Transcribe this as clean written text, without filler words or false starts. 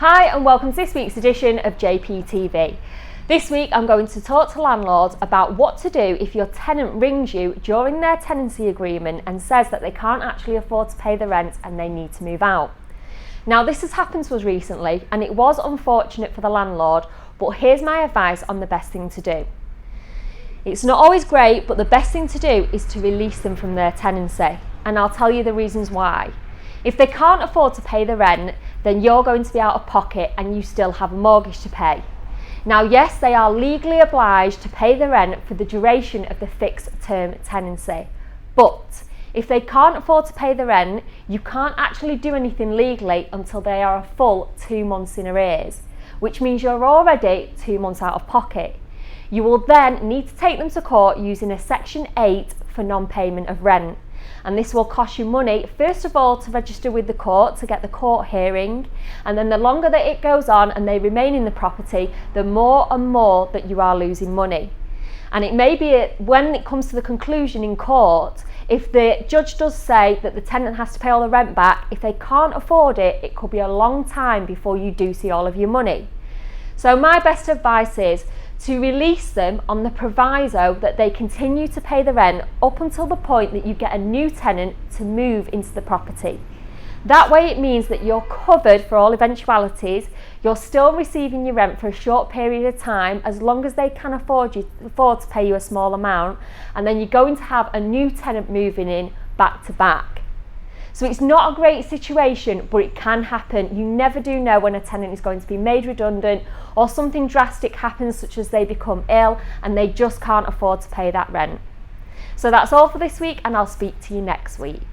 Hi and welcome to this week's edition of JPTV. This week I'm going to talk to landlords about what to do if your tenant rings you during their tenancy agreement and says that they can't actually afford to pay the rent and they need to move out. Now this has happened to us recently and it was unfortunate for the landlord, but here's my advice on the best thing to do. It's not always great, but the best thing to do is to release them from their tenancy, and I'll tell you the reasons why. If they can't afford to pay the rent, then you're going to be out of pocket and you still have a mortgage to pay. Now, yes, they are legally obliged to pay the rent for the duration of the fixed term tenancy, but if they can't afford to pay the rent, you can't actually do anything legally until they are a full 2 months in arrears, which means you're already 2 months out of pocket. You will then need to take them to court using a Section 8 for non-payment of rent. And this will cost you money, first of all, to register with the court to get the court hearing, and then the longer that it goes on and they remain in the property, the more and more that you are losing money. And it may be when it comes to the conclusion in court, if the judge does say that the tenant has to pay all the rent back, if they can't afford it, it could be a long time before you do see all of your money. So my best advice is to release them on the proviso that they continue to pay the rent up until the point that you get a new tenant to move into the property. That way it means that you're covered for all eventualities, you're still receiving your rent for a short period of time as long as they can afford to pay you a small amount, and then you're going to have a new tenant moving in back to back. So it's not a great situation, but it can happen. You never do know when a tenant is going to be made redundant or something drastic happens, such as they become ill and they just can't afford to pay that rent. So that's all for this week, and I'll speak to you next week.